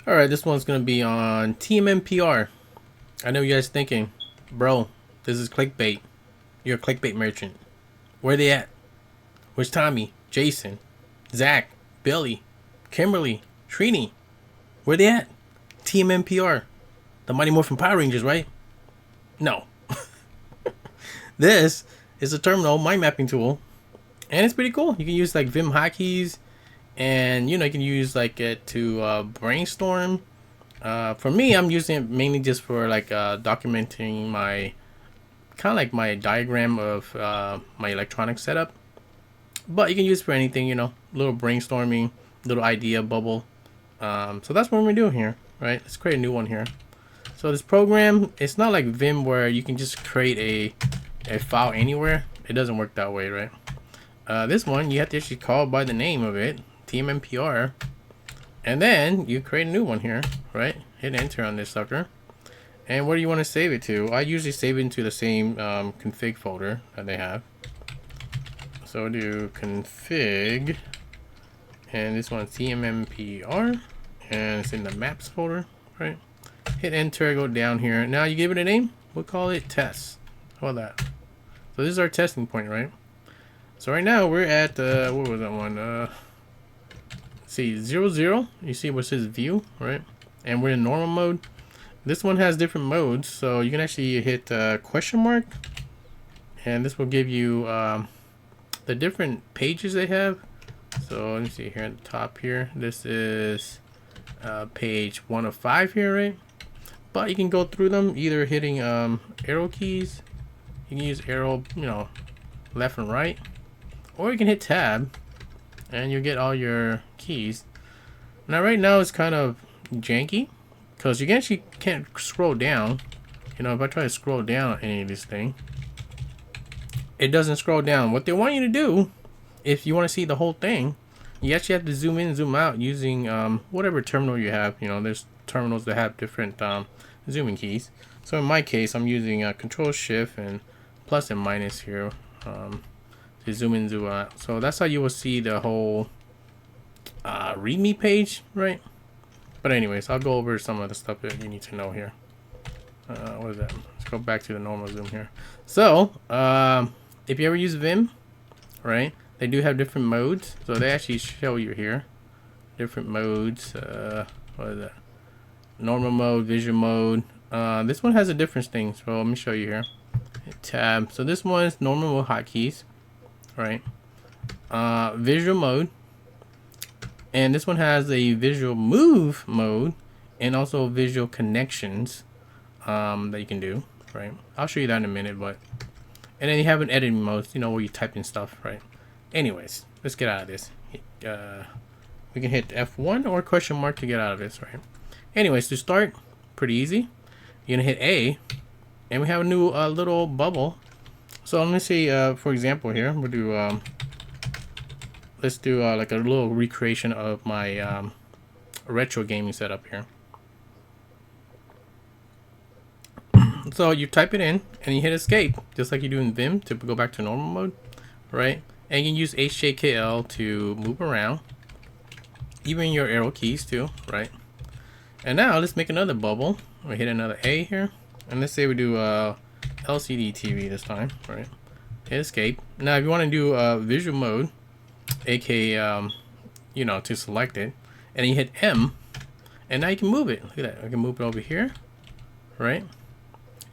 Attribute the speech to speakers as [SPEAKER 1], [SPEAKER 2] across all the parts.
[SPEAKER 1] All right, this one's gonna be on tmmpr. I know you guys thinking, bro, this is clickbait. You're a clickbait merchant. Where they at? Where's Tommy, Jason, Zach, Billy, Kimberly, Trini? Where they at? tmmpr, the Mighty Morphin Power Rangers, right? No. This is a terminal mind mapping tool, and it's pretty cool. You can use like Vim hotkeys, and you can use like it to brainstorm. For me, I'm using it mainly just for like documenting my kind of like my diagram of my electronic setup. But you can use it for anything, little brainstorming, little idea bubble. So that's what we're doing here, right? Let's create a new one here. So this program, it's not like Vim where you can just create a file anywhere. It doesn't work that way, right? This one, you have to actually call by the name of it, tmmpr, and then you create a new one here, right? Hit enter on this sucker. And where do you want to save it to? I usually save it into the same config folder that they have. So do config, and this one's tmmpr, and it's in the maps folder, right? Hit enter, go down here. Now you give it a name. We'll call it test. How about that? So this is our testing point, right? So right now we're at what was that one? Let's see, 0, you see what says view, right? And we're in normal mode. This one has different modes, so you can actually hit question mark, and this will give you the different pages they have. So let me see here at the top here. This is page 1 of 5 here, right? But you can go through them either hitting arrow keys. You can use arrow, left and right, or you can hit tab, and you get all your keys. Now right now it's kind of janky because you actually can't scroll down. If I try to scroll down on any of this thing, it doesn't scroll down. What they want you to do, if you want to see the whole thing, you actually have to zoom in, zoom out using whatever terminal you have. There's terminals that have different zooming keys. So in my case, I'm using Control Shift and plus and minus here to zoom in, zoom out. So that's how you will see the whole README page, right? But anyways, I'll go over some of the stuff that you need to know here. What is that? Let's go back to the normal zoom here. So if you ever use Vim, right, they do have different modes. So they actually show you here different modes. What is that? Normal mode, visual mode. This one has a different thing, so let me show you here. Hit tab. So this one is normal mode hotkeys, right? Visual mode, and this one has a visual move mode and also visual connections that you can do, right? I'll show you that in a minute, but and then you have an editing mode, where you type in stuff, right? Anyways, let's get out of this. We can hit F1 or question mark to get out of this, right? Anyways, to start, pretty easy. You're gonna hit A, and we have a new little bubble. So let me see, for example, here we'll do let's do like a little recreation of my retro gaming setup here. So you type it in and you hit escape, just like you do in Vim to go back to normal mode, right? And you can use HJKL to move around, even your arrow keys too, right? And now let's make another bubble. We hit another A here, and let's say we do LCD TV this time, right? Hit escape. Now if you want to do visual mode, aka to select it, and you hit M, and now you can move it. Look at that, I can move it over here, right?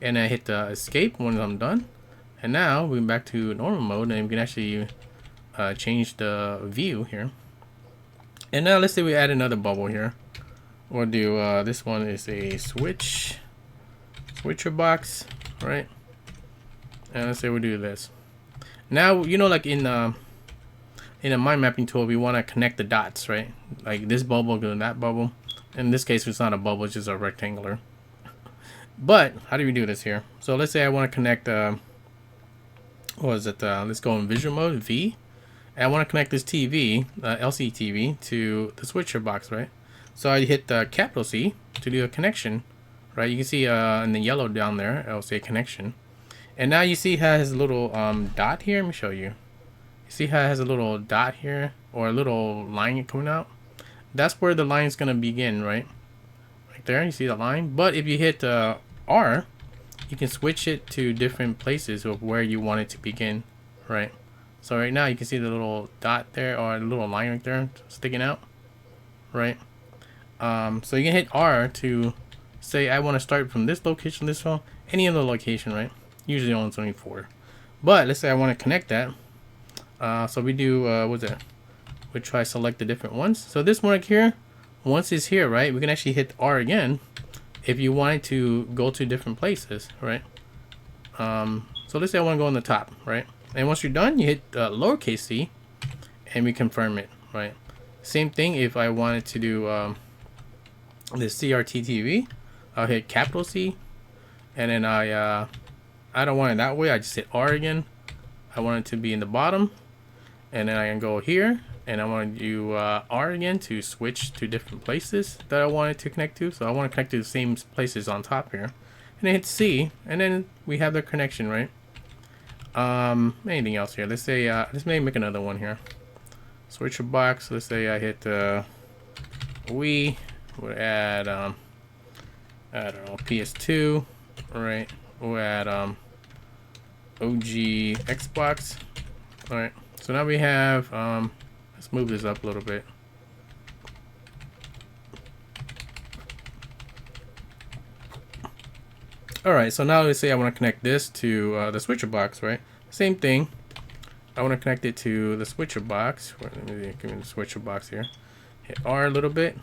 [SPEAKER 1] And I hit the escape when I'm done, and now we're back to normal mode, and we can actually change the view here. And now let's say we add another bubble here. We'll do this one is a switcher box, right? And let's say we do this. Now like in a mind mapping tool, we want to connect the dots, right? Like this bubble to that bubble. In this case, it's not a bubble, it's just a rectangular. But how do we do this here? So let's say I want to connect what is it? Let's go in visual mode, V. And I want to connect this TV, LCD TV, to the switcher box, right? So I hit the capital C to do a connection, right? You can see in the yellow down there, it'll say connection. And now you see how it has a little dot here. Let me show you. You see how it has a little dot here, or a little line coming out? That's where the line is going to begin, right? right there. You see the line. But if you hit R, you can switch it to different places of where you want it to begin, right? So right now you can see the little dot there, or the little line right there sticking out, right? So you can hit R to say I want to start from this location, this one, any other location, right? Usually only 4. But let's say I want to connect that. So we do, what's that? We try select the different ones. So this one right here, once it's here, right, we can actually hit R again if you wanted to go to different places, right? So let's say I want to go on the top, right? And once you're done, you hit lowercase c, and we confirm it, right? Same thing if I wanted to do the CRT TV, I'll hit capital C, and then I don't want it that way. I just hit R again. I want it to be in the bottom, and then I can go here, and I want to do R again to switch to different places that I want it to connect to. So I want to connect to the same places on top here, and then hit C, and then we have the connection, right? Anything else here? Let's say let's maybe make another one here. Switcher box. Let's say I hit we would add I don't know, PS2, right? We'll add OG Xbox. All right, so now we have let's move this up a little bit. All right, so now let's say I want to connect this to the switcher box, right? Same thing. I want to connect it to the switcher box. Let me give me the switcher box here. Hit R a little bit,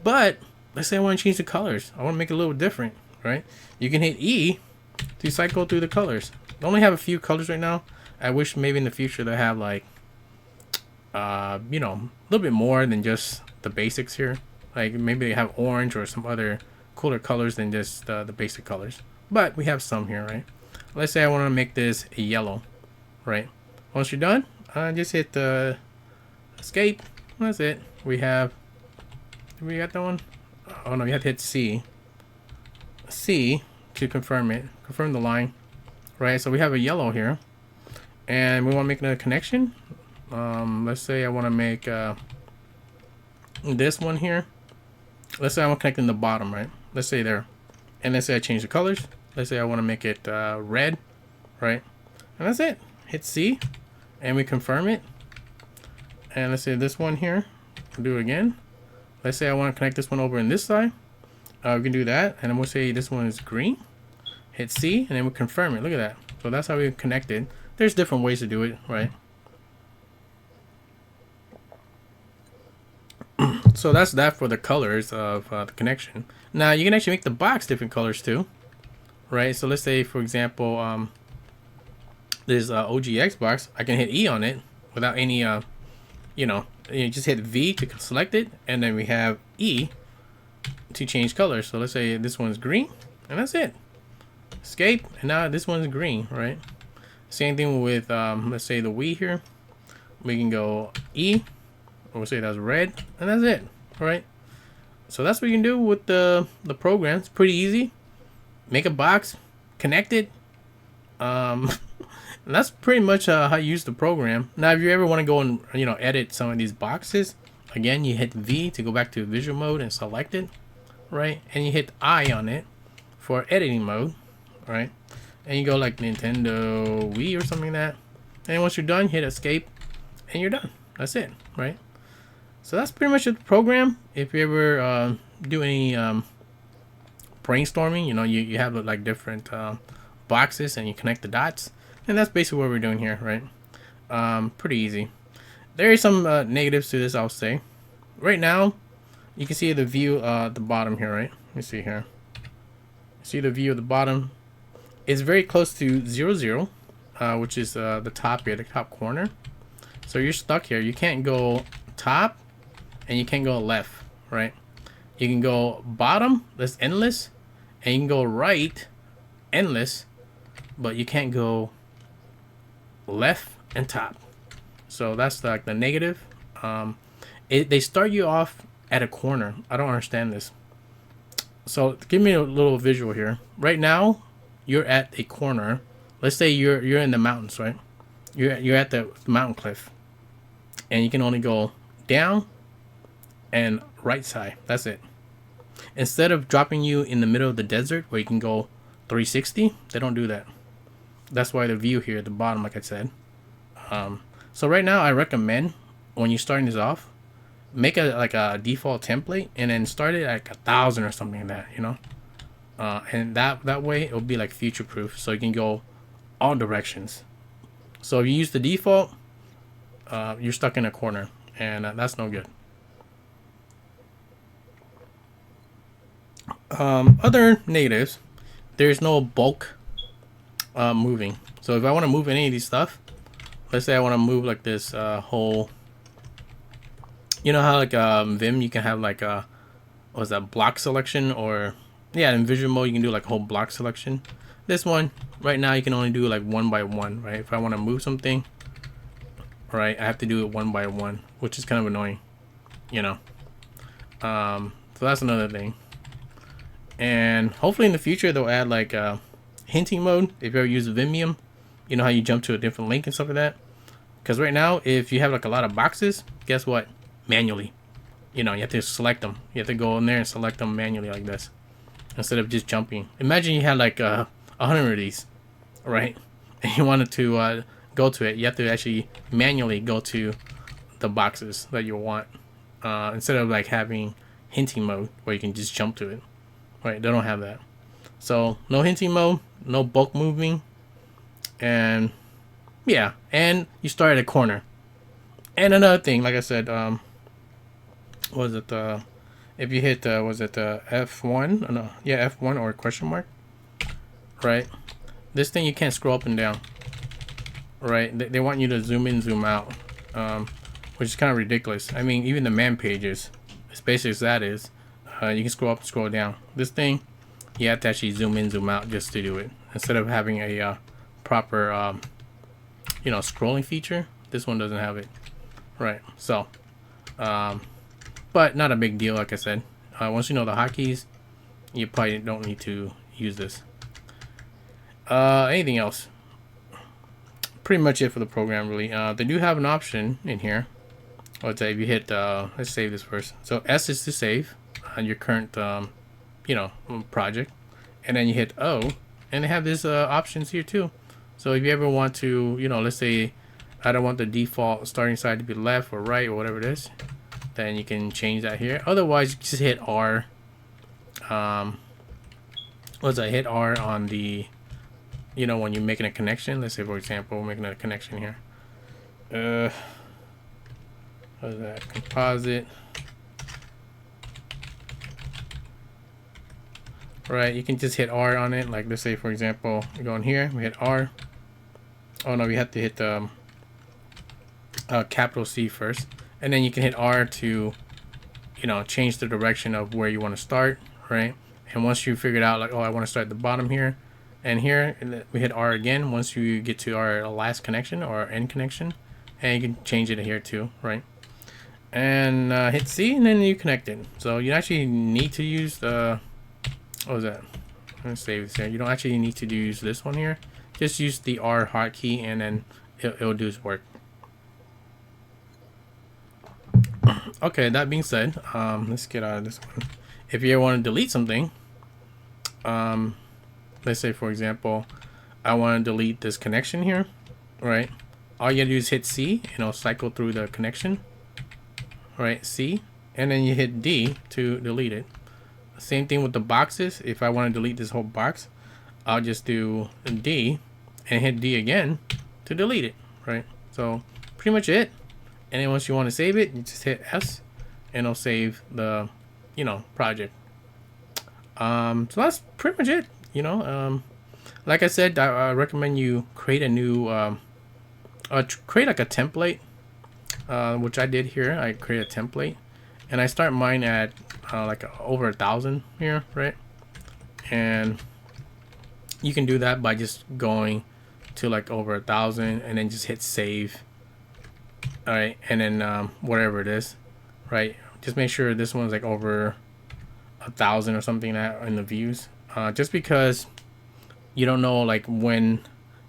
[SPEAKER 1] but let's say I want to change the colors. I want to make it a little different, right? You can hit E to cycle through the colors. They only have a few colors right now. I wish maybe in the future they have like, you know, a little bit more than just the basics here. Like maybe they have orange or some other cooler colors than just the basic colors. But we have some here, right? Let's say I want to make this a yellow, right? Once you're done, just hit escape. That's it. We got that one. Oh no, you have to hit C. C to confirm it. Confirm the line, right? So we have a yellow here, and we want to make a connection. Let's say I want to make this one here. Let's say I want to connect in the bottom, right? Let's say there, and let's say I change the colors. Let's say I want to make it red, right? And that's it. Hit C, and we confirm it. And let's say this one here. We'll do it again. Let's say I want to connect this one over in this side. We can do that, and then we'll say this one is green. Hit C, and then we'll confirm it. Look at that. So that's how we connect it. There's different ways to do it, right? So that's that for the colors of the connection. Now you can actually make the box different colors too, right? So let's say, for example, there's OG Xbox. I can hit E on it without any, you know, you just hit V to select it, and then we have E to change colors. So let's say this one's green, and that's it. Escape, and now this one's green, right? Same thing with let's say the Wii here. We can go E, or we'll say that's red, and that's it, right? So that's what you can do with the program. It's pretty easy. Make a box, connect it, and that's pretty much how you use the program. Now, if you ever want to go and, you know, edit some of these boxes, again, you hit V to go back to visual mode and select it, right? And you hit I on it for editing mode, right? And you go like Nintendo Wii or something like that. And once you're done, hit escape, and you're done. That's it, right? So that's pretty much the program. If you ever do any brainstorming, you know, you have like different boxes and you connect the dots, and that's basically what we're doing here, right? Pretty easy. There is some negatives to this, I'll say. Right now, you can see the view at the bottom here, right? Let me see here. See the view at the bottom? It's very close to 0, 0, which is the top here, the top corner. So you're stuck here. You can't go top, and you can't go left, right? You can go bottom, that's endless, and you can go right, endless, but you can't go left and top. So that's like the negative. They start you off at a corner. I don't understand this. So give me a little visual here. Right now, you're at a corner. Let's say you're in the mountains, right? You're at the mountain cliff, and you can only go down and right side. That's it. Instead of dropping you in the middle of the desert where you can go 360, they don't do that. That's why the view here at the bottom, like I said. So right now I recommend when you're starting this off, make a default template and then start it at like 1,000 or something like that, you know. And that way it'll be like future proof, so you can go all directions. So if you use the default, you're stuck in a corner, and that's no good. Other negatives, there's no bulk moving. So if I want to move any of these stuff, let's say I want to move like this whole, you know how like Vim you can have like a, what was that, block selection, or yeah, in visual mode you can do like whole block selection. This one right now you can only do like one by one, right? If I want to move something, right, I have to do it one by one, which is kind of annoying, you know. So that's another thing. And hopefully in the future they'll add like hinting mode. If you ever use Vimium, you know how you jump to a different link and stuff like that. Because right now, if you have like a lot of boxes, guess what? Manually, you know, you have to select them. You have to go in there and select them manually like this, instead of just jumping. Imagine you had like 100 of these, right? And you wanted to go to it. You have to actually manually go to the boxes that you want, instead of like having hinting mode where you can just jump to it. Right? They don't have that. So no hinting mode, no bulk moving, and yeah, and you start at a corner. And another thing, like I said, was it if you hit was it F1? No, yeah, F1 or question mark, right? This thing you can't scroll up and down, right? They want you to zoom in, zoom out, which is kind of ridiculous. I mean, even the man pages, as basic as that is, you can scroll up and scroll down. This thing, you have to actually zoom in, zoom out just to do it, instead of having a proper you know, scrolling feature. This one doesn't have it, right? So but not a big deal. Like I said, once you know the hotkeys, you probably don't need to use this. Anything else? Pretty much it for the program, really. They do have an option in here. Let's say if you hit let's save this first. So S is to save on your current you know, project, and then you hit O, and they have this options here too. So if you ever want to, you know, let's say I don't want the default starting side to be left or right or whatever it is, then you can change that here. Otherwise, you just hit R. What's that? Hit R on the, you know, when you're making a connection. Let's say, for example, we're making a connection here. What is that? Composite. Right, you can just hit R on it. Like, let's say, for example, we go in here, we hit R. Oh no, we have to hit capital C first, and then you can hit R to, you know, change the direction of where you want to start, right? And once you figure it out, like, oh, I want to start at the bottom here, and here, and we hit R again once you get to our last connection or our end connection, and you can change it here too, right? And hit C, and then you connect it. So you actually need to use the, what was that? I'm gonna save this here. You don't actually need to use this one here. Just use the R hotkey, and then it'll do its work. Okay, that being said, let's get out of this one. If you ever want to delete something, let's say, for example, I want to delete this connection here, right? All you gotta do is hit C, and it'll cycle through the connection, right? C, and then you hit D to delete it. Same thing with the boxes. If I want to delete this whole box, I'll just do D and hit D again to delete it, right? So pretty much it. And then once you want to save it, you just hit S, and it'll save the, you know, project. So that's pretty much it, you know. Like I said, I recommend you create a new create like a template, which I did here. I create a template, and I start mine at like over 1,000 here, right? And you can do that by just going to like over 1,000 and then just hit save. All right, and then whatever it is, right? Just make sure this one's like over 1,000 or something that in the views. Just because you don't know like when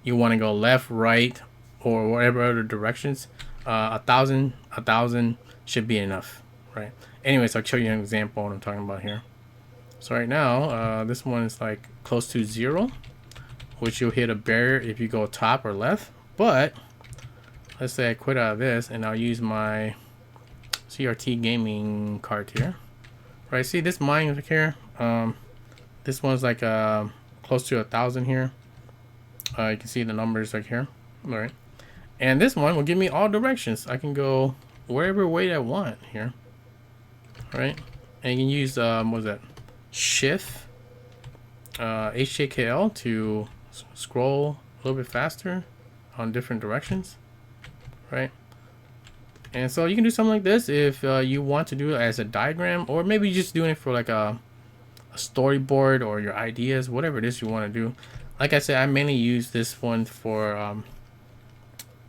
[SPEAKER 1] you want to go left, right, or whatever other directions. 1,000 should be enough, right? Anyways, I'll show you an example of what I'm talking about here. So right now, this one is like close to 0, which you'll hit a barrier if you go top or left. But let's say I quit out of this and I'll use my CRT gaming card here. Right, see this mine here? This one's like close to 1,000 here. You can see the numbers like here. All right, and this one will give me all directions. I can go wherever way I want here. All right, and you can use what is that? Shift HJKL to scroll a little bit faster on different directions, right? And so you can do something like this if you want to do it as a diagram, or maybe just doing it for like a storyboard or your ideas, whatever it is you want to do. Like I said, I mainly use this one for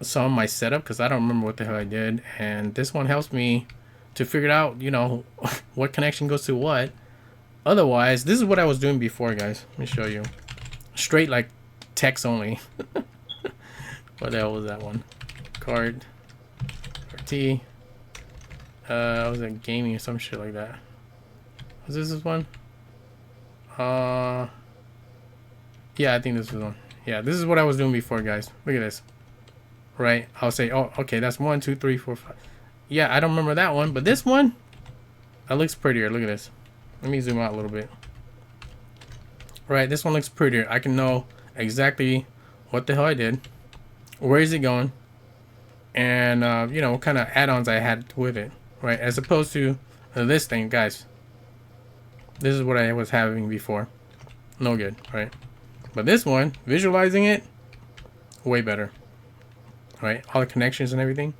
[SPEAKER 1] some of my setup because I don't remember what the hell I did, and this one helps me to figure out, you know, what connection goes to what. Otherwise, this is what I was doing before, guys. Let me show you. Straight like text only. What the hell was that one? Card. RT. Was it gaming or some shit like that? Was this one? Yeah, I think this was one. Yeah, this is what I was doing before, guys. Look at this. Right? I'll say, oh, okay, that's 1, 2, 3, 4, 5. Yeah, I don't remember that one, but this one, that looks prettier. Look at this. Let me zoom out a little bit. Right, this one looks prettier. I can know exactly what the hell I did, where is it going, and you know, what kind of add-ons I had with it, right? As opposed to this thing, guys. This is what I was having before. No good, right? But this one, visualizing it, way better, right? All the connections and everything.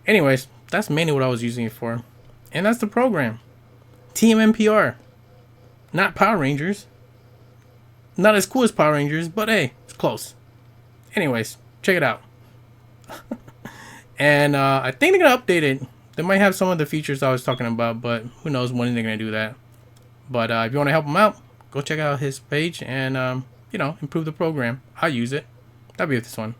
[SPEAKER 1] Anyways, that's mainly what I was using it for, and that's the program. tmmpr, not Power Rangers. Not as cool as Power Rangers, but hey, it's close. Anyways, check it out. And I think they're gonna update it. They might have some of the features I was talking about, but who knows when they're gonna do that. But if you want to help him out, go check out his page and you know, improve the program. I'll use it. That'll be with this one.